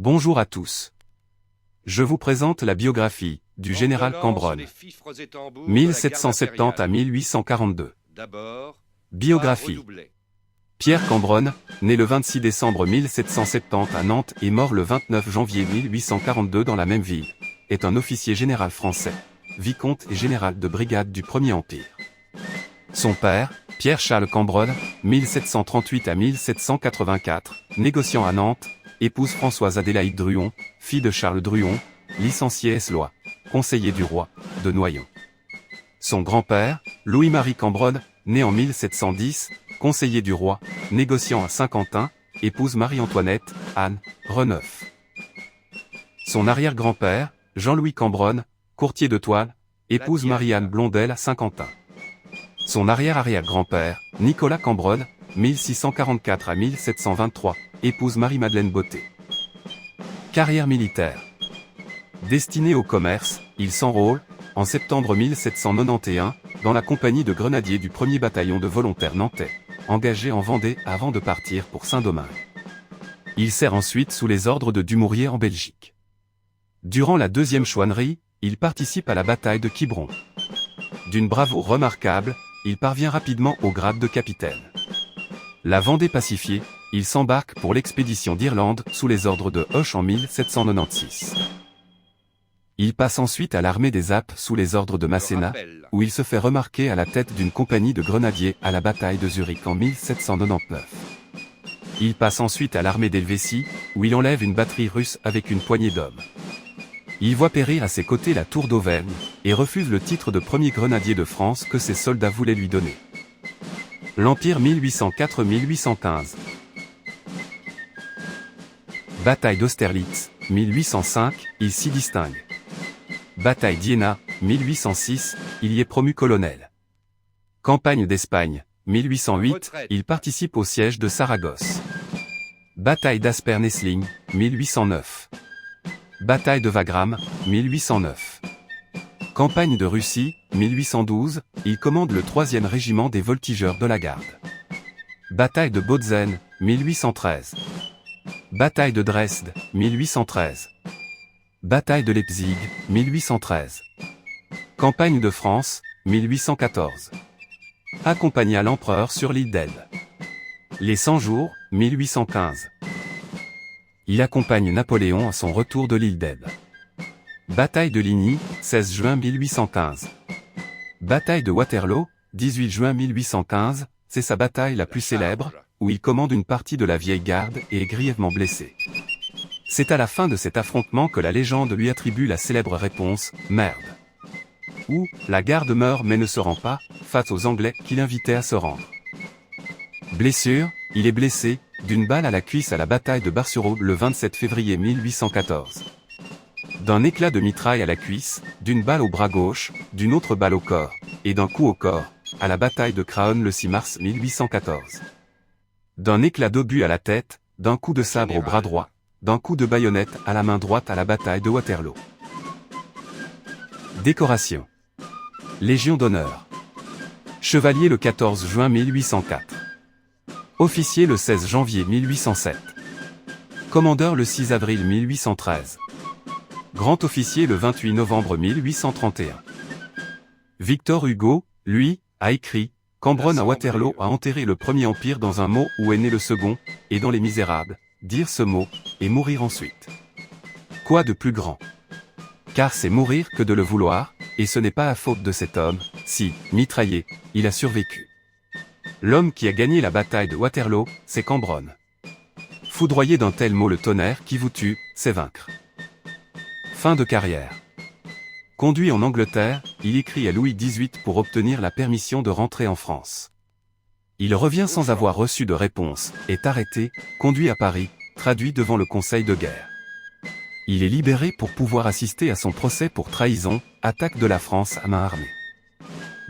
Bonjour à tous. Je vous présente la biographie du général Cambronne, 1770 à 1842. Biographie. Pierre Cambronne, né le 26 décembre 1770 à Nantes et mort le 29 janvier 1842 dans la même ville, est un officier général français, vicomte et général de brigade du Premier Empire. Son père, Pierre-Charles Cambronne, 1738 à 1784, négociant à Nantes, épouse Françoise Adélaïde Druon, fille de Charles Druon, licencié ès-lois, conseiller du roi, de Noyon. Son grand-père, Louis-Marie Cambronne, né en 1710, conseiller du roi, négociant à Saint-Quentin, épouse Marie-Antoinette, Anne, Reneuf. Son arrière-grand-père, Jean-Louis Cambronne, courtier de toile, épouse Marie-Anne Blondel à Saint-Quentin. Son arrière-arrière-grand-père, Nicolas Cambronne, 1644 à 1723, épouse Marie-Madeleine Beauté. Carrière militaire. Destiné au commerce, il s'enrôle, en septembre 1791, dans la compagnie de grenadiers du 1er bataillon de volontaires nantais, engagé en Vendée avant de partir pour Saint-Domingue. Il sert ensuite sous les ordres de Dumouriez en Belgique. Durant la deuxième chouannerie, il participe à la bataille de Quiberon. D'une bravoure remarquable, il parvient rapidement au grade de capitaine. La Vendée pacifiée, il s'embarque pour l'expédition d'Irlande sous les ordres de Hoche en 1796. Il passe ensuite à l'armée des Alpes sous les ordres de Masséna, où il se fait remarquer à la tête d'une compagnie de grenadiers à la bataille de Zurich en 1799. Il passe ensuite à l'armée d'Helvétie, où il enlève une batterie russe avec une poignée d'hommes. Il voit périr à ses côtés la tour d'Auvergne, et refuse le titre de premier grenadier de France que ses soldats voulaient lui donner. L'Empire 1804-1815. Bataille d'Austerlitz, 1805, il s'y distingue. Bataille d'Iéna, 1806, il y est promu colonel. Campagne d'Espagne, 1808, il participe au siège de Saragosse. Bataille d'Asper-Nesling, 1809. Bataille de Wagram, 1809. Campagne de Russie, 1812, il commande le 3e régiment des voltigeurs de la garde. Bataille de Bautzen, 1813. Bataille de Dresde, 1813. Bataille de Leipzig, 1813. Campagne de France, 1814. Accompagna l'empereur sur l'île d'Elbe. Les 100 jours, 1815. Il accompagne Napoléon à son retour de l'île d'Elbe. Bataille de Ligny, 16 juin 1815. Bataille de Waterloo, 18 juin 1815, c'est sa bataille la plus célèbre, où il commande une partie de la vieille garde et est grièvement blessé. C'est à la fin de cet affrontement que la légende lui attribue la célèbre réponse « Merde » ou « La garde meurt mais ne se rend pas » face aux Anglais qui l'invitaient à se rendre. Blessure, il est blessé, d'une balle à la cuisse à la bataille de Bar-sur-Aube le 27 février 1814. D'un éclat de mitraille à la cuisse, d'une balle au bras gauche, d'une autre balle au corps, et d'un coup au corps, à la bataille de Craonne le 6 mars 1814. D'un éclat d'obus à la tête, d'un coup de sabre au bras droit, d'un coup de baïonnette à la main droite à la bataille de Waterloo. Décoration. Légion d'honneur. Chevalier le 14 juin 1804. Officier le 16 janvier 1807. Commandeur le 6 avril 1813. Grand officier le 28 novembre 1831. Victor Hugo, lui, a écrit « Cambronne à Waterloo a enterré le premier empire dans un mot où est né le second, et dans Les Misérables, dire ce mot, et mourir ensuite. Quoi de plus grand? Car c'est mourir que de le vouloir, et ce n'est pas à faute de cet homme, si, mitraillé, il a survécu. L'homme qui a gagné la bataille de Waterloo, c'est Cambronne. Foudroyer d'un tel mot le tonnerre qui vous tue, c'est vaincre. » Fin de carrière. Conduit en Angleterre, il écrit à Louis XVIII pour obtenir la permission de rentrer en France. Il revient sans avoir reçu de réponse, est arrêté, conduit à Paris, traduit devant le Conseil de guerre. Il est libéré pour pouvoir assister à son procès pour trahison, attaque de la France à main armée.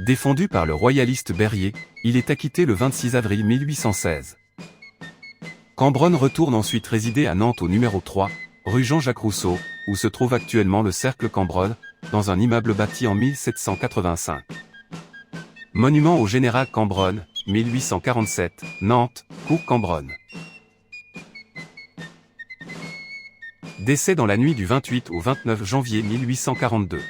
Défendu par le royaliste Berryer, il est acquitté le 26 avril 1816. Cambronne retourne ensuite résider à Nantes au numéro 3, rue Jean-Jacques Rousseau, où se trouve actuellement le Cercle Cambronne, dans un immeuble bâti en 1785. Monument au général Cambronne, 1847, Nantes, Cours Cambronne. Décès dans la nuit du 28 au 29 janvier 1842.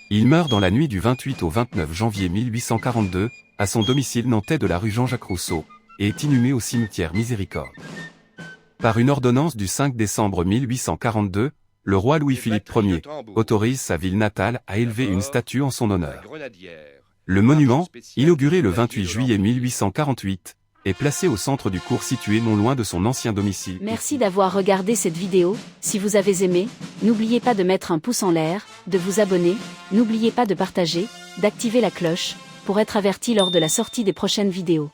Il meurt dans la nuit du 28 au 29 janvier 1842, à son domicile nantais de la rue Jean-Jacques Rousseau, et est inhumé au cimetière Miséricorde. Par une ordonnance du 5 décembre 1842, le roi Louis-Philippe Ier autorise sa ville natale à élever une statue en son honneur. Le monument, inauguré le 28 juillet 1848, est placé au centre du cours situé non loin de son ancien domicile. Merci d'avoir regardé cette vidéo. Si vous avez aimé, n'oubliez pas de mettre un pouce en l'air, de vous abonner, n'oubliez pas de partager, d'activer la cloche, pour être averti lors de la sortie des prochaines vidéos.